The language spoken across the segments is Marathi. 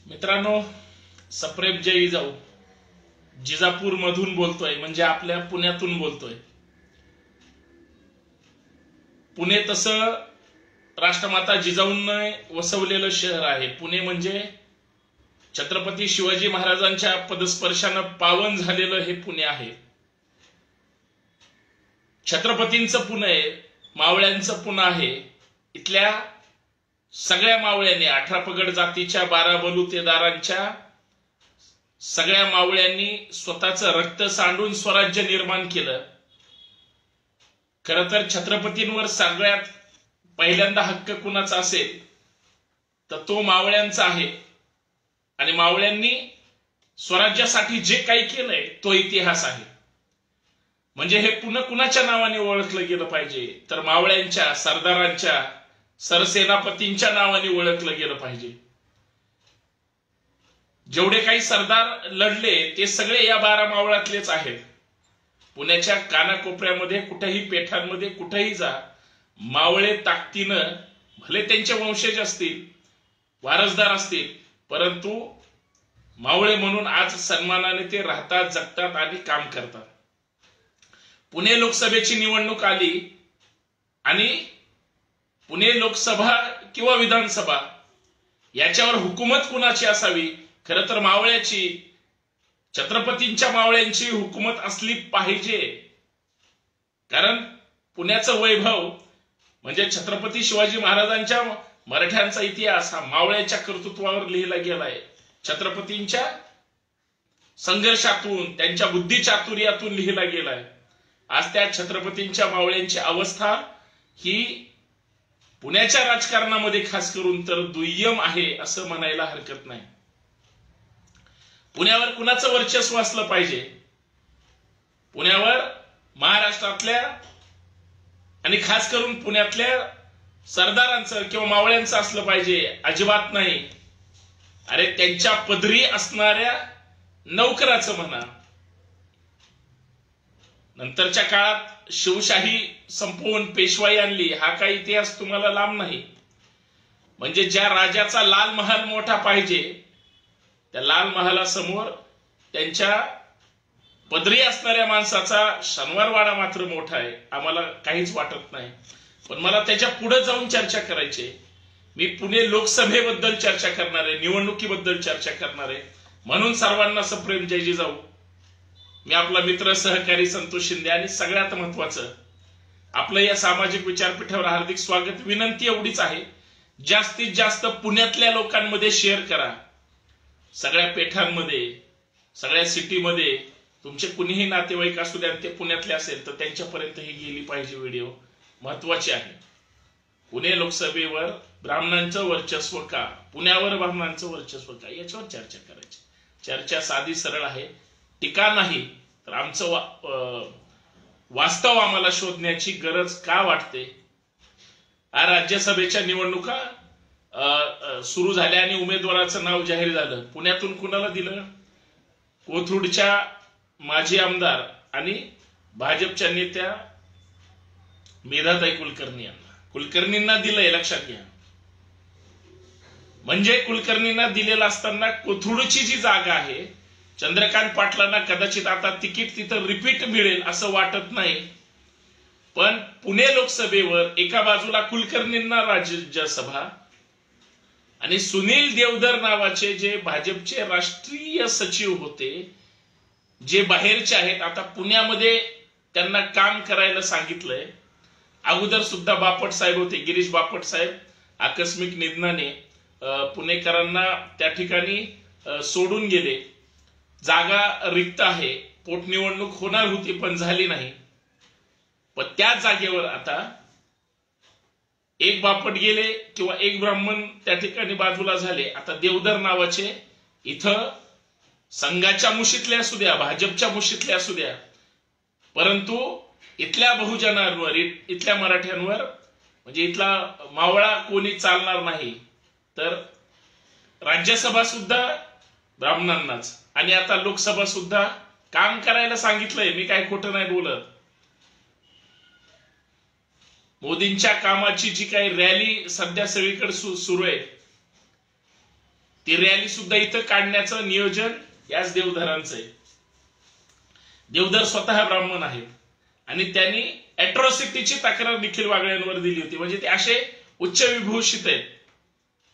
मित्रांनो, सप्रेम जय जिजाऊ. जिजापूर मधून बोलतोय, म्हणजे आपल्या पुण्यातून बोलतोय. पुणे तसं राष्ट्रमाता जिजाऊंनी वसवलेलं शहर आहे. पुणे म्हणजे छत्रपती शिवाजी महाराजांच्या पदस्पर्शानं पावन झालेलं हे पुणे आहे. छत्रपतींचं पुणे, मावळ्यांचं पुणे आहे. इथल्या सगळ्या मावळ्यांनी, 18 पगड जातीच्या 12 बलुतेदारांच्या सगळ्या मावळ्यांनी स्वतःचं रक्त सांडून स्वराज्य निर्माण केलं. खरं तर छत्रपतींवर सगळ्यात पहिल्यांदा हक्क कुणाचा असेल तर तो मावळ्यांचा आहे. आणि मावळ्यांनी स्वराज्यासाठी जे काही केलंय तो इतिहास आहे. म्हणजे हे पुन्हा कुणाच्या नावाने ओळखलं गेलं पाहिजे तर मावळ्यांच्या, सरदारांच्या, सरसेनापतींच्या नावाने ओळखलं गेलं पाहिजे. जेवढे काही सरदार लढले ते सगळे या 12 मावळातलेच आहेत. पुण्याच्या कानाकोपऱ्यामध्ये, कुठेही पेठांमध्ये, कुठेही जा, मावळे ताकदीनं, भले त्यांचे वंशज असतील, वारसदार असतील, परंतु मावळे म्हणून आज सन्मानाने ते राहतात, जगतात आणि काम करतात. पुणे लोकसभेची निवडणूक आली आणि पुणे लोकसभा किंवा विधानसभा याच्यावर हुकूमत कुणाची असावी? खरं तर मावळ्याची, छत्रपतींच्या मावळ्यांची हुकूमत असली पाहिजे. कारण पुण्याचं वैभव म्हणजे छत्रपती शिवाजी महाराजांच्या मराठ्यांचा इतिहास हा मावळ्याच्या कर्तृत्वावर लिहिला गेलाय. छत्रपतींच्या संघर्षातून, त्यांच्या बुद्धिचातुर्यातून लिहिला गेलाय. आज त्या छत्रपतींच्या मावळ्यांची अवस्था ही पुण्याच्या राजकारणामध्ये खास करून तर दुय्यम आहे असं म्हणायला हरकत नाही. पुण्यावर कुणाचं वर्चस्व असलं पाहिजे? पुण्यावर महाराष्ट्रातल्या आणि खास करून पुण्यातल्या सरदारांचं किंवा मावळ्यांचं असलं पाहिजे? अजिबात नाही. अरे त्यांच्या पदरी असणाऱ्या नौकराचं म्हणा. नंतरच्या काळात शिवशाही संपवून पेशवाई आणली, हा काही इतिहास तुम्हाला लांब नाही. म्हणजे ज्या राजाचा लाल महाल मोठा पाहिजे त्या लाल महालासमोर त्यांच्या पदरी असणाऱ्या माणसाचा शनिवारवाडा मात्र मोठा आहे. आम्हाला काहीच वाटत नाही. पण मला त्याच्या पुढे जाऊन चर्चा करायची. मी पुणे लोकसभेबद्दल चर्चा करणार आहे, निवडणुकीबद्दल चर्चा करणार आहे. म्हणून सर्वांना सप्रेम जय जिजाऊ. मी आपला मित्र, सहकारी संतोष शिंदे. आणि सगळ्यात महत्वाचं, आपलं या सामाजिक विचारपीठावर हार्दिक स्वागत. विनंती एवढीच आहे, जास्तीत जास्त पुण्यातल्या लोकांमध्ये शेअर करा. सगळ्या पेठांमध्ये, सगळ्या सिटीमध्ये तुमचे कुणीही नातेवाईक असू द्या, ते पुण्यातले असेल तर त्यांच्यापर्यंत ही गेली पाहिजे. व्हिडिओ महत्वाची आहे. पुणे लोकसभेवर ब्राह्मणांचं वर्चस्व का, पुण्यावर ब्राह्मणांचं वर्चस्व का, याच्यावर चर्चा करायची. चर्चा साधी सरळ आहे, टीका नाही. तर आमचं वास्तव आम्हाला शोधण्याची गरज का वाटते? राज्यसभेच्या निवडणुका सुरू झाल्या आणि उमेदवाराचं नाव जाहीर झालं. पुण्यातून कुणाला दिलं? कोथरूडच्या माजी आमदार आणि भाजपच्या नेत्या मेधाताई कुलकर्णी यांना. कुलकर्णींना दिलंय, लक्षात घ्या. म्हणजे कुलकर्णींना दिलेलं असताना कोथरूडची जी जागा आहे, चंद्रकांत पाटलांना कदाचित आता तिकीट तिथं रिपीट मिळेल असं वाटत नाही. पण पुणे लोकसभेवर एका बाजूला कुलकर्णींना राज्यसभा आणि सुनील देवधर नावाचे जे भाजपचे राष्ट्रीय सचिव होते, जे बाहेरचे आहेत, आता पुण्यामध्ये त्यांना काम करायला सांगितलंय. अगोदर सुद्धा बापट साहेब होते, गिरीश बापट साहेब. आकस्मिक निधनाने पुणेकरांना त्या ठिकाणी सोडून गेले. जागा रिक्त आहे. पोटनिवडणूक होणार होती पण झाली नाही. पण त्या जागेवर आता एक बापट गेले किंवा एक ब्राह्मण त्या ठिकाणी बाजूला झाले. आता देवधर नावाचे इथं संघाच्या मुशीतले असू द्या, भाजपच्या मुशीतले असू द्या, परंतु इथल्या बहुजनांवर, इथल्या मराठ्यांवर, म्हणजे इथला मावळा कोणी चालणार नाही. तर राज्यसभा सुद्धा ब्राह्मणांनाच आणि आता लोकसभा सुद्धा काम करायला सांगितलंय. मी काय खोटं नाही बोलत. मोदींच्या कामाची जी काही रॅली सध्या सगळीकडे सुरू आहे ती रॅली सुद्धा इथं काढण्याचं नियोजन याच देवधरांचं आहे. देवधर स्वतः ब्राह्मण आहेत आणि त्यांनी अॅट्रॉसिटीची तक्रार निखिल वागळ्यांवर दिली होती. म्हणजे ते असे उच्च विभूषित आहेत.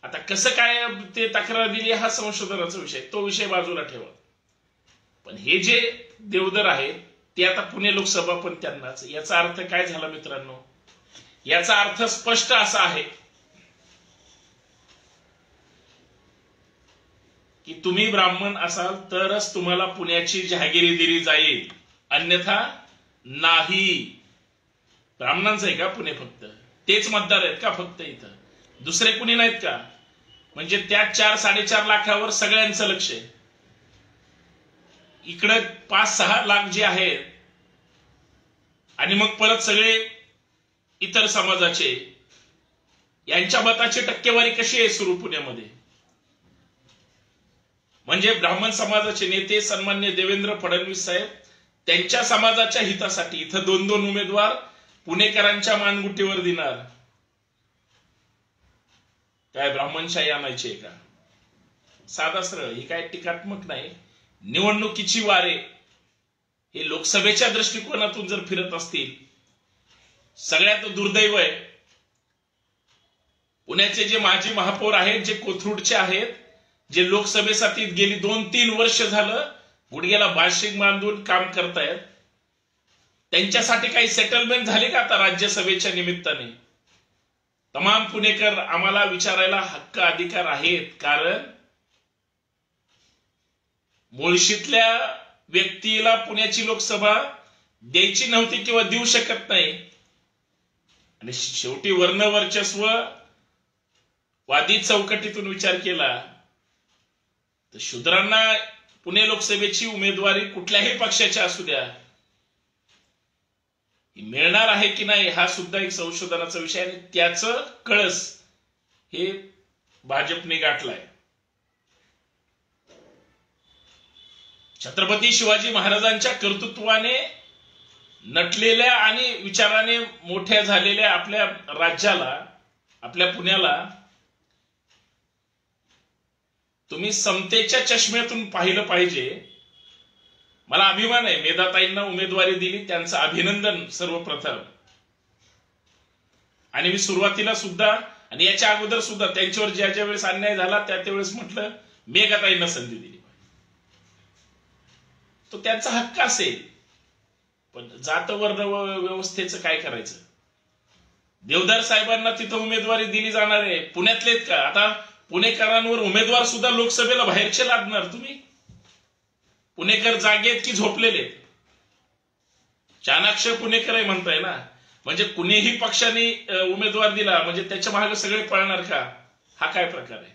आता कसं काय ते तक्रार दिली हा संशोधनाचा विषय, तो विषय बाजूला ठेवा. पण हे जे देवधर आहेत ते आता पुणे लोकसभा पण त्यांनाच. याचा अर्थ काय झाला मित्रांनो? याचा अर्थ स्पष्ट असा आहे की तुम्ही ब्राह्मण असाल तरच तुम्हाला पुण्याची जहागिरी दिली जाईल, अन्यथा नाही. ब्राह्मणांचं आहे का पुणे? फक्त तेच मतदार आहेत का फक्त इथं? दुसरे कुणी नाहीत का? म्हणजे त्या 4-4.5 लाखावर सगळ्यांचं लक्ष आहे. इकडे 5-6 लाख जे आहेत आणि मग परत सगळे इतर समाजाचे, यांच्या मताची टक्केवारी कशी आहे सुरू पुण्यामध्ये? म्हणजे ब्राह्मण समाजाचे नेते सन्मान्य देवेंद्र फडणवीस साहेब त्यांच्या समाजाच्या हितासाठी इथं 2-2 उमेदवार पुणेकरांच्या मानगुटीवर देणार. काय ब्राह्मणशाही आणायची आहे का? साधा सरळ. ही काय टीकात्मक नाही. निवडणुकीची वारे हे लोकसभेच्या दृष्टिकोनातून जर फिरत असतील, सगळ्यात दुर्दैव आहे पुण्याचे जे माजी महापौर आहेत, जे कोथरूडचे आहेत, जे लोकसभेसाठी गेली 2-3 वर्ष झालं गुडघ्याला बाशिंग बांधून काम करतायत, त्यांच्यासाठी काही सेटलमेंट झाली का आता राज्यसभेच्या निमित्ताने? तमाम पुणेकर आम्हाला विचारायला हक्क अधिकार आहेत. कारण मुळशीतल्या व्यक्तीला पुण्याची लोकसभा द्यायची नव्हती किंवा देऊ शकत नाही. आणि शेवटी वर्णवर्चस्व वादी चौकटीतून विचार केला तर शूद्रांना पुणे लोकसभेची उमेदवारी कुठल्याही पक्षाच्या असू द्या मिळणार आहे की नाही हा सुद्धा एक संशोधनाचा विषय आहे. आणि त्याचं कळस हे भाजपने गाठलाय. छत्रपती शिवाजी महाराजांच्या कर्तृत्वाने नटलेल्या आणि विचाराने मोठ्या झालेल्या आपल्या राज्याला, आपल्या पुण्याला तुम्ही समतेच्या चष्म्यातून पाहिलं पाहिजे. मला अभिमान आहे, मेधाताईंना उमेदवारी दिली, त्यांचं अभिनंदन सर्वप्रथम. आणि मी सुरुवातीला सुद्धा आणि याच्या अगोदर सुद्धा त्यांच्यावर ज्या ज्या वेळेस अन्याय झाला त्या त्यावेळेस म्हटलं मेघाताईंना संधी दिली, तो त्यांचा हक्क असेल. पण जातवर्ण व्यवस्थेचं काय करायचं? देवधर साहेबांना तिथं उमेदवारी दिली जाणार आहे. पुण्यातलेत का? आता पुणेकरांवर उमेदवार सुद्धा लोकसभेला बाहेरचे लादणार तुम्ही? पुणेकर जागेत की झोपलेले? चाणाक्ष पुणेकर आहे म्हणताय ना. म्हणजे कुणीही पक्षाने उमेदवार दिला म्हणजे त्याच्या मागे सगळे पळणार का? हा काय प्रकार आहे?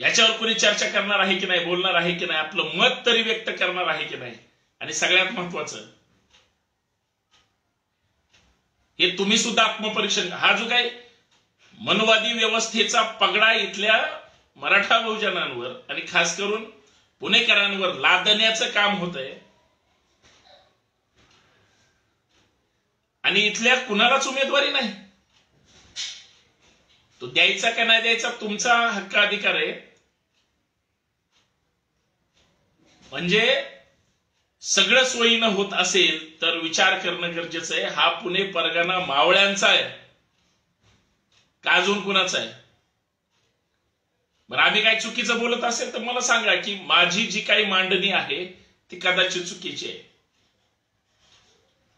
याच्यावर कोणी चर्चा करणार आहे की नाही, बोलणार आहे की नाही, आपलं मत तरी व्यक्त करणार आहे की नाही? आणि सगळ्यात महत्वाचं हे तुम्ही सुद्धा आत्मपरीक्षण, हा जो काही मनवादी व्यवस्थेचा पगडा इथल्या मराठा बहुजनांवर आणि खास करून पुणेकरांवर लादण्याचं काम होतंय आणि इथल्या कुणालाच उमेदवारी नाही, तो द्यायचा का नाही द्यायचा तुमचा हक्क अधिकार आहे. म्हणजे सगळं सोयीनं होत असेल तर विचार करणं गरजेचं आहे. हा पुणे परगणा मावळ्यांचा आहे का अजून कुणाचा आहे? बरं, आम्ही काही चुकीचं बोलत असेल तर मला सांगा की माझी जी काही मांडणी आहे ती कदाचित चुकीची आहे.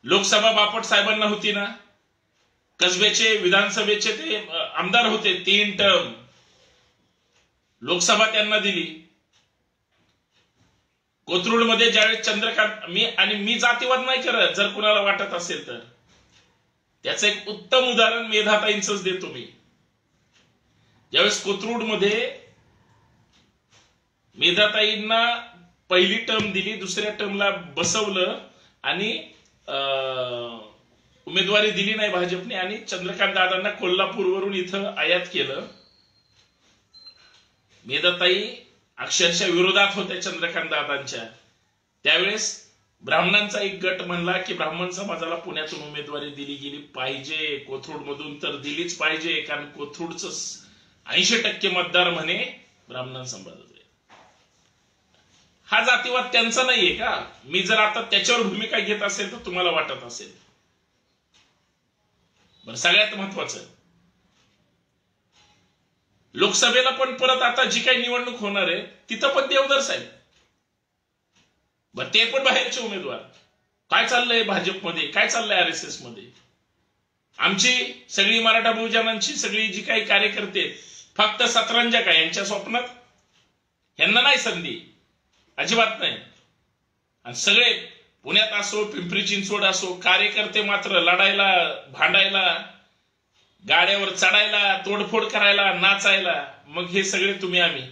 लोकसभा बापट साहेबांना होती ना, कसबेचे विधानसभेचे ते आमदार होते, 3 टर्म लोकसभा त्यांना दिली. कोथरूडमध्ये ज्यावेळेस चंद्रकांत, मी जातीवाद नाही करत, जर कुणाला वाटत असेल तर त्याचं एक उत्तम उदाहरण मेधाताईंचंच देतो मी. ज्यावेळेस कोथरूडमध्ये मेधाताईंना पहिली टर्म दिली, दुसऱ्या टर्मला बसवलं आणि उमेदवारी दिली नाही भाजपने आणि चंद्रकांत दादांना कोल्हापूरवरून इथं आयात केलं. मेधाताई अक्षरशः विरोधात होत्या चंद्रकांत दादांच्या. त्यावेळेस ब्राह्मणांचा एक गट म्हणला की ब्राह्मण समाजाला पुण्यातून उमेदवारी दिली गेली पाहिजे, कोथरूड मधून तर दिलीच पाहिजे, कारण कोथरूडचं 80% मतदार म्हणे ब्राह्मण समाजाचे. हा जातीवाद त्यांचा नाहीये का? मी जर आता त्याच्यावर भूमिका घेत असेल तर तुम्हाला वाटत असेल. बरं, सगळ्यात महत्वाचं, लोकसभेला पण परत आता जी काही निवडणूक होणार आहे तिथं पण देवधर साहेब, बरं ते पण बाहेरचे उमेदवार. काय चाललंय भाजपमध्ये, काय चाललंय RSS मध्ये? आमची सगळी मराठा बहुजनांची सगळी जी काही कार्यकर्ते फक्त सतरंजक आहे यांच्या स्वप्नात, यांना नाही संधी, अजिबात नाही. आणि सगळे पुण्यात असो पिंपरी चिंचवड असो कार्यकर्ते मात्र लढायला, भांडायला, गाड्यावर चढायला, तोडफोड करायला, नाचायला. मग हे सगळे तुम्ही आम्ही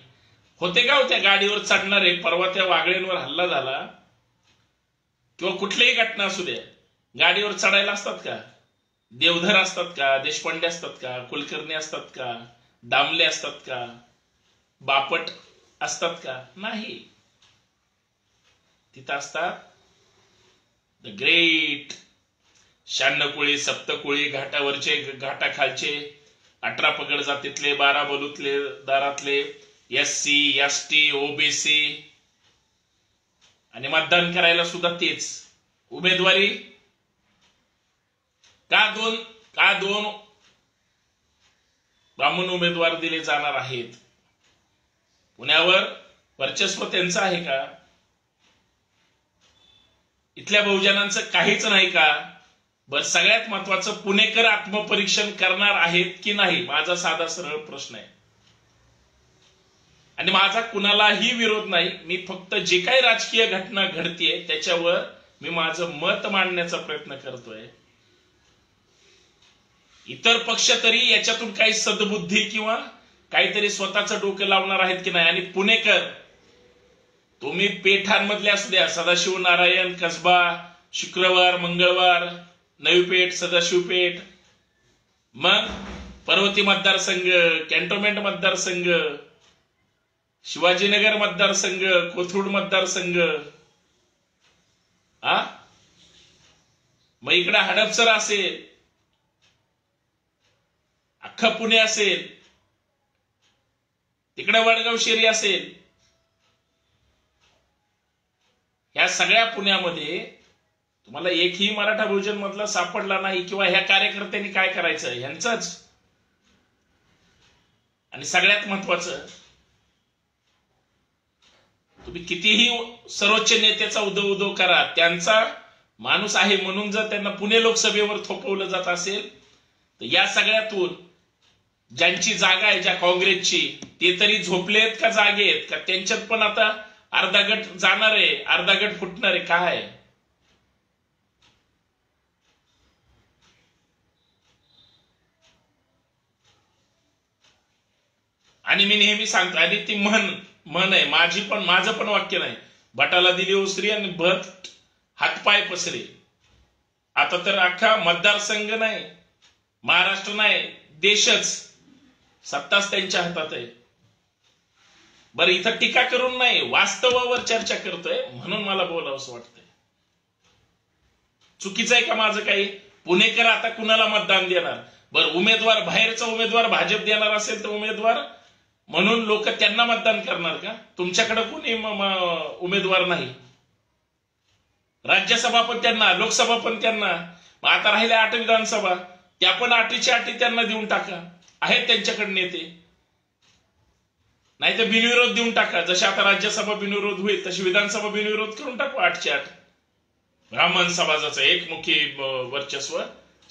होते का त्या गाडीवर चढणारे? परवा त्या वागळेंवर हल्ला झाला किंवा कुठलीही घटना असू द्या, गाडीवर चढायला असतात का? देवधर असतात का? देशपांडे असतात का? कुलकर्णी असतात का? दामले असतात का? बापट असतात का? नाही. तिथं असतात the great 96 Kuli, सप्तकुळी, घाटावरचे, घाटाखालचे, 18 पगड जातीतले, 12 बलूतले, दारातले, SC ST OBC. आणि मतदान करायला सुद्धा तेच. उमेदवारी का दोन ब्राह्मण उमेदवार दिले जाणार आहेत? पुण्यावर वर्चस्व त्यांचं आहे का? इथल्या बहुजनांचं काहीच नाही का? बर, सगळ्यात महत्वाचं, पुणेकर आत्मपरीक्षण करणार आहेत की नाही? माझा साधा सरळ प्रश्न आहे. आणि माझा कुणालाही विरोध नाही. मी फक्त जे काही राजकीय घटना घडतीये त्याच्यावर मी माझं मत मांडण्याचा प्रयत्न करतोय. इतर पक्ष तरी याच्यातून काही सद्बुद्धी किंवा काहीतरी स्वतःचं डोकं लावणार आहेत की नाही? आणि पुणेकर तुम्ही पेठांमधले असू द्या, सदाशिव नारायण, कसबा, शुक्रवार, मंगळवार, नवी पेठ, सदाशिव पेठ, मग पर्वती मतदारसंघ, कॅन्टोन्मेंट मतदारसंघ, शिवाजीनगर मतदारसंघ, कोथरूड मतदारसंघ, मग इकडे हडपसर असेल, अख्खा पुणे असेल, तिकडे वडगाव शेरी असेल, या सगळ्या पुण्यामध्ये तुम्हाला एकही मराठा बहुजन मधला सापडला नाही. किंवा ह्या कार्यकर्त्यांनी काय करायचं ह्यांचंच. आणि सगळ्यात महत्वाचं, तुम्ही कितीही सर्वोच्च नेत्याचा उदो करा, त्यांचा माणूस आहे म्हणून जर त्यांना पुणे लोकसभेवर थोपवलं जात असेल तर या सगळ्यातून ज्यांची जागा आहे ज्या काँग्रेसची, ते तरी झोपलेत का जागे आहेत का? त्यांच्यात पण आता अर्धा गट जाणार आहे, अर्धा गट फुटणार आहे. काय? आणि मी नेहमी सांगतो, आणि ती म्हण आहे माझं पण वाक्य नाही, भटाला दिली ओसरी आणि भट हातपाय पसरे. आता तर अख्खा मतदारसंघ नाही, महाराष्ट्र नाही, देशच, सत्ताच त्यांच्या हातात आहे. बरं, इथं टीका करून नाही, वास्तवावर चर्चा करतोय म्हणून मला बोलावंसं वाटतंय. चुकीचं आहे का माझं काही? पुणेकर आता कुणाला मतदान देणार? बरं, उमेदवार, बाहेरचा उमेदवार भाजप देणार असेल तर उमेदवार म्हणून लोक त्यांना मतदान करणार का? तुमच्याकडे कोणी उमेदवार नाही, राज्यसभा पण त्यांना, लोकसभा पण त्यांना. मग आता राहिल्या 8 विधानसभा, त्या पण 8च्या 8 त्यांना देऊन टाका. आहेत त्यांच्याकडे नेते, नाही तर बिनविरोध देऊन टाका. जशी आता राज्यसभा बिनविरोध होईल तशी विधानसभा बिनविरोध करून टाकू. 8च्या 8 ब्राह्मण समाजाचं एकमुखी वर्चस्व,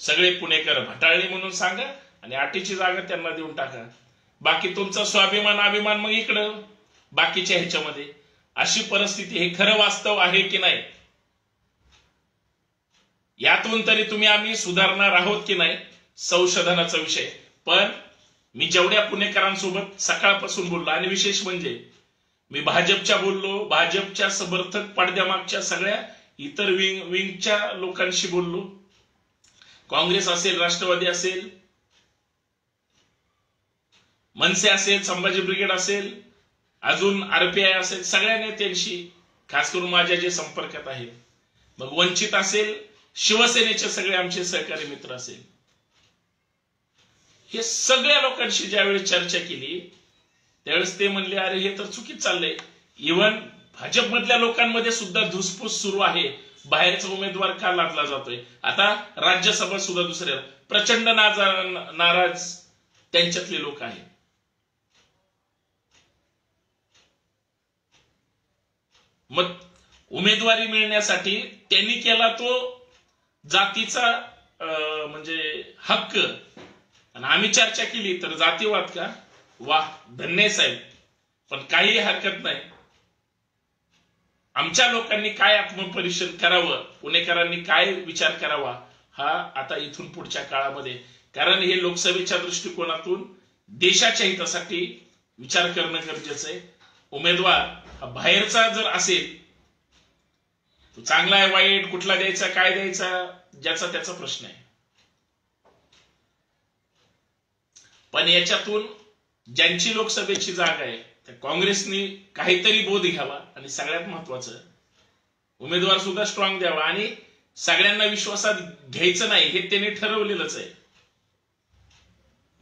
सगळे पुणेकर भटाळले म्हणून सांगा आणि 8ची जागा त्यांना देऊन टाका. बाकी तुमचा स्वाभिमान अभिमान मग इकडं बाकीच्या ह्याच्यामध्ये. अशी परिस्थिती, हे खरं वास्तव आहे की नाही? यातून तरी तुम्ही आम्ही सुधारणार आहोत की नाही, संशोधनाचा विषय. पण मी जेवढ्या पुणेकरांसोबत सकाळपासून बोललो, आणि विशेष म्हणजे मी भाजपच्या बोललो, भाजपच्या समर्थक पडद्यामागच्या सगळ्या इतर विंगच्या लोकांशी बोललो, काँग्रेस असेल, राष्ट्रवादी असेल, मनसे असेल, संभाजी ब्रिगेड असेल, अजून RPI असेल, सगळ्या नेत्यांशी, खास करून माझ्या जे संपर्कात आहेत. मग वंचित असेल, शिवसेनेचे सगळे आमचे सहकारी मित्र असेल, हे सगळ्या लोकांशी ज्यावेळी चर्चा केली त्यावेळेस ते म्हणले अरे हे तर चुकीच चाललंय. इव्हन भाजपमधल्या लोकांमध्ये सुद्धा धुसफूस सुरू आहे. बाहेरचा उमेदवार का लादला जातोय. आता राज्यसभा सुद्धा दुसऱ्या प्रचंड नाराज त्यांच्यातले लोक आहेत. मग उमेदवारी मिळण्यासाठी त्यांनी केला तो जातीचा म्हणजे हक्क, आणि आम्ही चर्चा केली तर जातीवाद का, वाह धन्य साहेब, पण काही हरकत नाही. आमच्या लोकांनी काय आत्मपरीक्षण करावं, पुणेकरांनी काय विचार करावा हा आता इथून पुढच्या काळामध्ये, कारण हे लोकसभेच्या दृष्टिकोनातून देशाच्या हितासाठी विचार करणं गरजेचं आहे. उमेदवार हा बाहेरचा जर असेल तो चांगला आहे वाईट कुठला द्यायचा काय द्यायचा ज्याचा त्याचा प्रश्न आहे. पण याच्यातून ज्यांची लोकसभेची जागा आहे त्या काँग्रेसनी काहीतरी बोध घ्यावा, आणि सगळ्यात महत्वाचं उमेदवार सुद्धा स्ट्रॉंग द्यावा, आणि सगळ्यांना विश्वासात घ्यायचं नाही हे त्यांनी ठरवलेलंच आहे.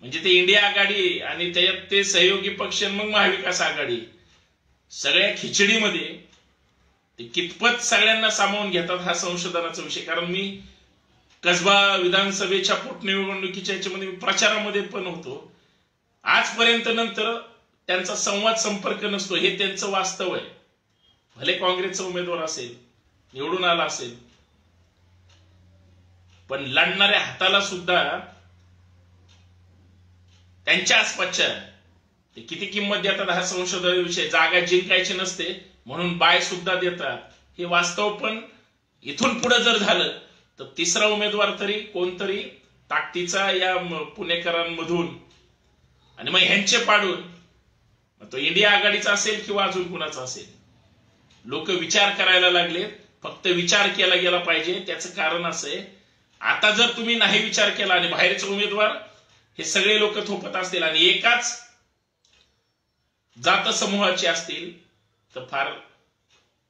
म्हणजे ते इंडिया आघाडी आणि त्याच्यात ते सहयोगी पक्ष मग महाविकास आघाडी सगळ्या खिचडीमध्ये ते कितपत सगळ्यांना सामावून घेतात हा संशोधनाचा विषय. कारण मी कसबा विधानसभेच्या पोटनिवडणुकीच्या याच्यामध्ये प्रचारामध्ये पण होतो. आजपर्यंत नंतर त्यांचा संवाद संपर्क नसतो, हे त्यांचं वास्तव आहे. भले काँग्रेसचा उमेदवार असेल निवडून आला असेल, पण लढणाऱ्या हाताला सुद्धा त्यांच्या आसपासच्या ते किती किंमत देतात हा संशोधन विषय. जागा जिंकायची नसते म्हणून बाय सुद्धा देतात, हे वास्तव. पण इथून पुढे जर झालं तर तिसरा उमेदवार तरी कोणतरी ताकदीचा या पुणेकरांमधून, आणि मग ह्यांचे पाडून तो इंडिया आघाडीचा असेल किंवा अजून कुणाचा असेल. लोक विचार करायला लागले, फक्त विचार केला गेला पाहिजे. त्याचं कारण असं आहे, आता जर तुम्ही नाही विचार केला आणि बाहेरचे उमेदवार हे सगळे लोक थोपत असतील आणि एकाच जात समूहाचे असतील तर फार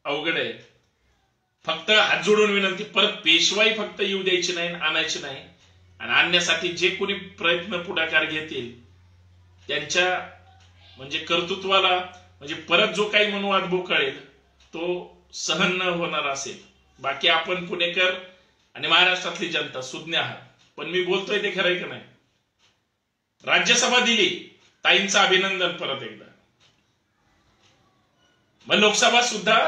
अवघड आहे. फक्त हात जोडून विनंती, परत पेशवाई फक्त येऊ द्यायची नाही, आणायची नाही, आणि आणण्यासाठी जे कोणी प्रयत्न पुढाकार घेतील त्यांच्या म्हणजे कर्तृत्वाला म्हणजे परत जो काही मनोवाद बोकाळेल तो सहन न होणार असेल. बाकी आपण पुणेकर आणि महाराष्ट्रातली जनता सुज्ञ आहात, पण मी बोलतोय ते खरंय का नाही. राज्यसभा दिली, ताईंचं अभिनंदन परत एकदा. मग लोकसभा सुद्धा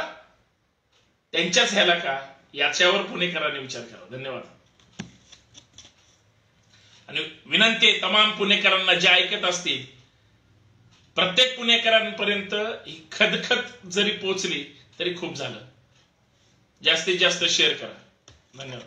त्यांच्याच ह्याला का, याच्यावर पुणेकरांनी विचार करावा. धन्यवाद. आणि विनंती आहे तमाम पुणेकरांना जे ऐकत असतील, प्रत्येक पुणेकरांपर्यंत ही खदखद जरी पोहोचली तरी खूप झालं. जास्तीत जास्त शेअर करा. धन्यवाद.